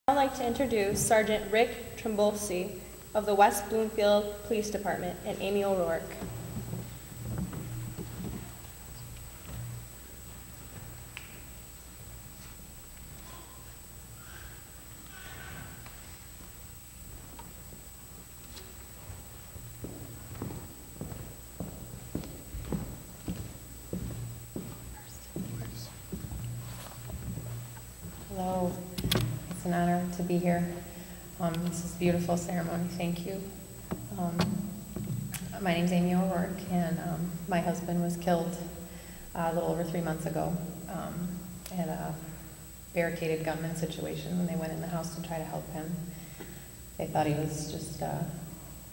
I'd like to introduce Sergeant Rick Trabulsy of the West Bloomfield Police Department and Amy O'Rourke. Hello, it's an honor to be here. This is a beautiful ceremony, thank you. My name's Amy O'Rourke, and my husband was killed a little over 3 months ago in a barricaded gunman situation when they went in the house to try to help him. They thought he was just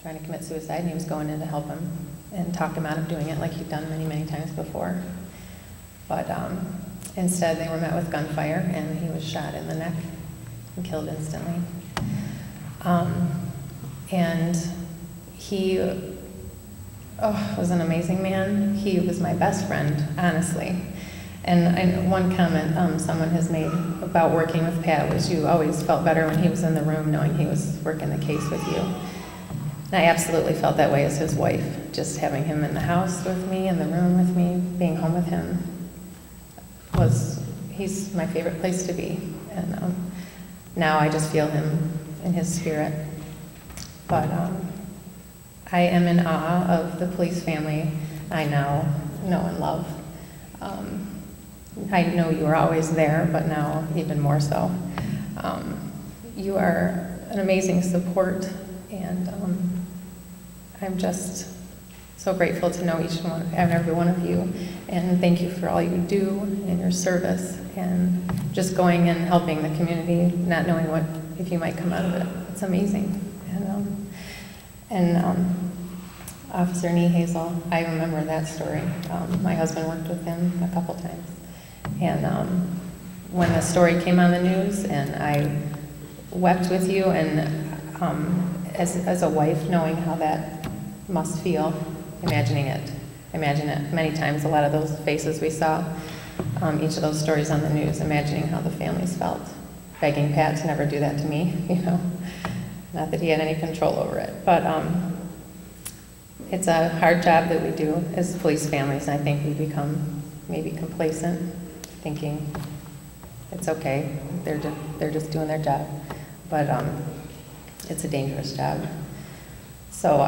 trying to commit suicide, and he was going in to help him and talk him out of doing it like he'd done many, many times before. But instead, they were met with gunfire, and he was shot in the neck and killed instantly. And he was an amazing man. He was my best friend, honestly. And one comment someone has made about working with Pat was you always felt better when he was in the room knowing he was working the case with you. And I absolutely felt that way as his wife, just having him in the house with me, in the room with me, being home with him. He's my favorite place to be, and now I just feel him in his spirit. But I am in awe of the police family I now know and love. I know you were always there, but now even more so. You are an amazing support, and I'm just so grateful to know each one and every one of you, and thank you for all you do and your service and just going and helping the community, not knowing if you might come out of it. It's amazing. And Officer Hazel, I remember that story. My husband worked with him a couple times, and when the story came on the news, and I wept with you, and as a wife, knowing how that must feel. Imagine it many times, a lot of those faces we saw, each of those stories on the news, imagining how the families felt, begging Pat to never do that to me, not that he had any control over it. But it's a hard job that we do as police families, and I think we become maybe complacent, thinking it's okay, they're just doing their job. But it's a dangerous job. So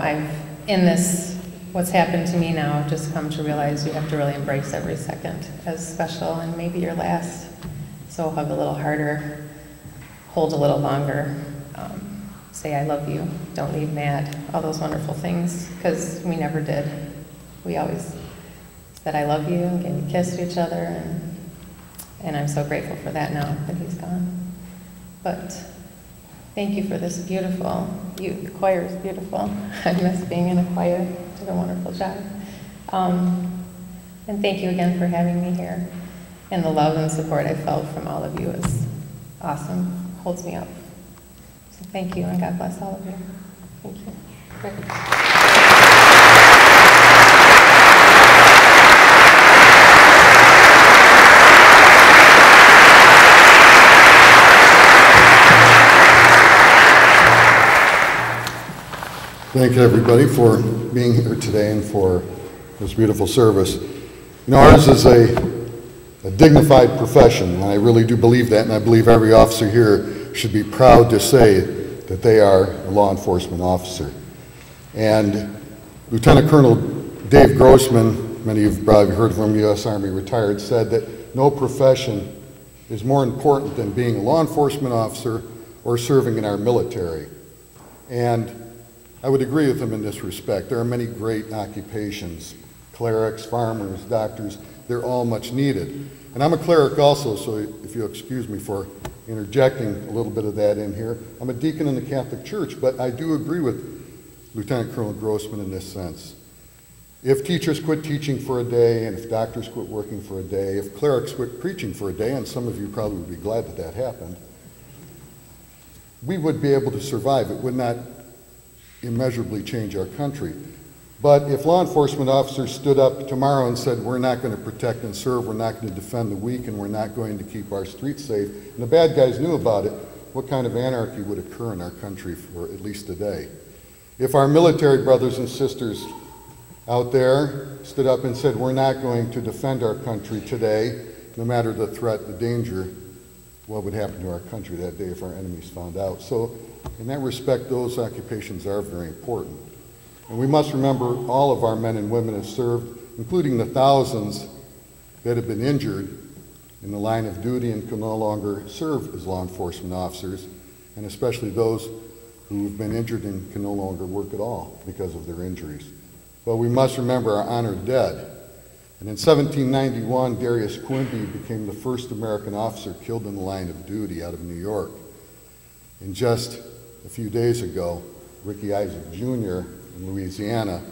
what's happened to me now, I've just come to realize you have to really embrace every second as special and maybe your last. So hug a little harder, hold a little longer, say I love you, don't leave mad, all those wonderful things, because we never did. We always said I love you and gave a kiss to each other, and I'm so grateful for that now that he's gone. But thank you for this beautiful, the choir is beautiful. I miss being in a choir. Did a wonderful job. And thank you again for having me here. And the love and support I felt from all of you is awesome, holds me up. So thank you, and God bless all of you. Thank you. Rick. Thank you, everybody, for being here today and for this beautiful service. Ours is a dignified profession, and I really do believe that, and I believe every officer here should be proud to say that they are a law enforcement officer. And Lieutenant Colonel Dave Grossman, many of you probably heard from U.S. Army retired, said that no profession is more important than being a law enforcement officer or serving in our military. And I would agree with him in this respect. There are many great occupations, clerics, farmers, doctors, they're all much needed. And I'm a cleric also, so if you'll excuse me for interjecting a little bit of that in here. I'm a deacon in the Catholic Church, but I do agree with Lieutenant Colonel Grossman in this sense. If teachers quit teaching for a day, and if doctors quit working for a day, if clerics quit preaching for a day, and some of you probably would be glad that that happened, we would be able to survive. It would not immeasurably change our country. But if law enforcement officers stood up tomorrow and said, we're not going to protect and serve, we're not going to defend the weak, and we're not going to keep our streets safe, and the bad guys knew about it, what kind of anarchy would occur in our country for at least a day. If our military brothers and sisters out there stood up and said, we're not going to defend our country today, no matter the threat, the danger, what would happen to our country that day if our enemies found out? So in that respect, those occupations are very important. And we must remember all of our men and women have served, including the thousands that have been injured in the line of duty and can no longer serve as law enforcement officers, and especially those who have been injured and can no longer work at all because of their injuries. But we must remember our honored dead. And in 1791, Darius Quimby became the first American officer killed in the line of duty out of New York. And just a few days ago, Ricky Isaac Jr. in Louisiana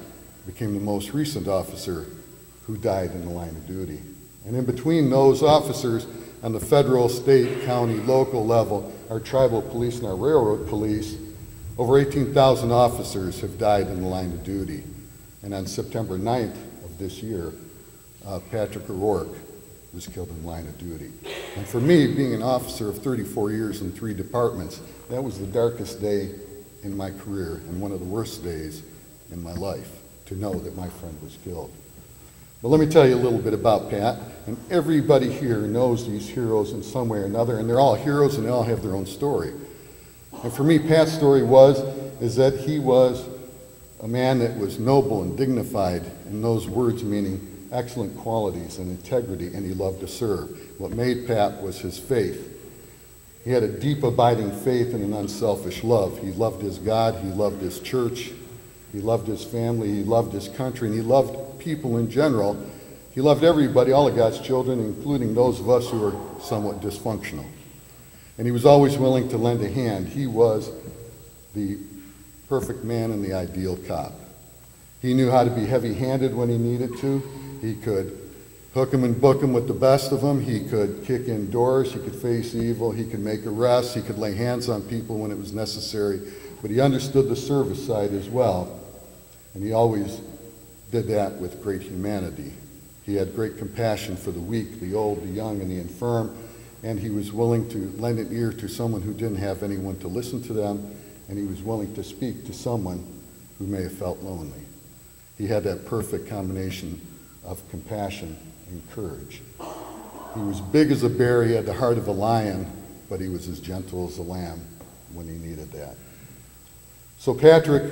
became the most recent officer who died in the line of duty. And in between those officers on the federal, state, county, local level, our tribal police and our railroad police, over 18,000 officers have died in the line of duty. And on September 9th of this year, Patrick O'Rourke was killed in the line of duty. And for me, being an officer of 34 years in 3 departments, that was the darkest day in my career and one of the worst days in my life, to know that my friend was killed. But let me tell you a little bit about Pat, and everybody here knows these heroes in some way or another, and they're all heroes and they all have their own story. And for me, Pat's story is that he was a man that was noble and dignified, and those words meaning excellent qualities and integrity, and he loved to serve. What made Pat was his faith. He had a deep, abiding faith and an unselfish love. He loved his God, he loved his church, he loved his family, he loved his country, and he loved people in general. He loved everybody, all of God's children, including those of us who are somewhat dysfunctional. And he was always willing to lend a hand. He was the perfect man and the ideal cop. He knew how to be heavy-handed when he needed to. He could hook 'em and book 'em with the best of them. He could kick in doors. He could face evil. He could make arrests. He could lay hands on people when it was necessary. But he understood the service side as well. And he always did that with great humanity. He had great compassion for the weak, the old, the young, and the infirm. And he was willing to lend an ear to someone who didn't have anyone to listen to them. And he was willing to speak to someone who may have felt lonely. He had that perfect combination of compassion and courage. He was big as a bear, he had the heart of a lion, but he was as gentle as a lamb when he needed that. So Patrick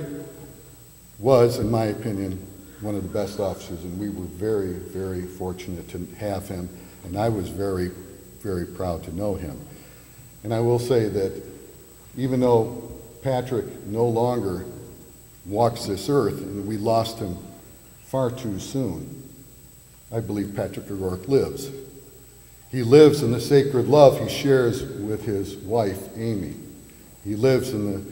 was, in my opinion, one of the best officers, and we were very, very fortunate to have him, and I was very, very proud to know him. And I will say that even though Patrick no longer walks this earth, and we lost him far too soon, I believe Patrick O'Rourke lives. He lives in the sacred love he shares with his wife, Amy. He lives in the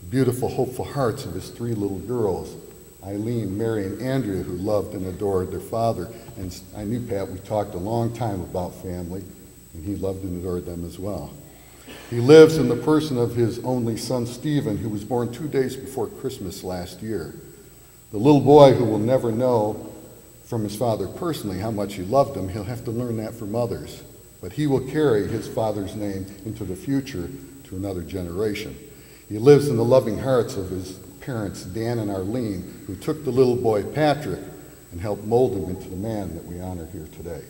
beautiful, hopeful hearts of his 3 little girls, Eileen, Mary, and Andrea, who loved and adored their father. And I knew Pat, we talked a long time about family, and he loved and adored them as well. He lives in the person of his only son, Stephen, who was born 2 days before Christmas last year. The little boy who will never know from his father personally how much he loved him. He'll have to learn that from others. But he will carry his father's name into the future to another generation. He lives in the loving hearts of his parents, Dan and Arlene, who took the little boy, Patrick, and helped mold him into the man that we honor here today.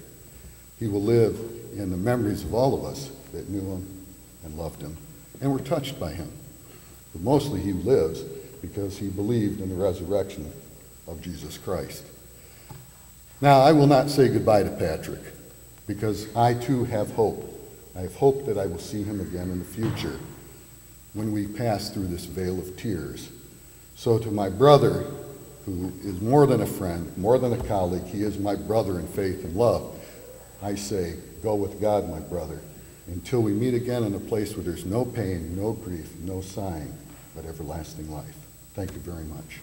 He will live in the memories of all of us that knew him and loved him and were touched by him. But mostly he lives because he believed in the resurrection of Jesus Christ. Now, I will not say goodbye to Patrick because I too have hope. I have hope that I will see him again in the future when we pass through this vale of tears. So to my brother, who is more than a friend, more than a colleague, he is my brother in faith and love, I say, go with God, my brother, until we meet again in a place where there's no pain, no grief, no sighing, but everlasting life. Thank you very much.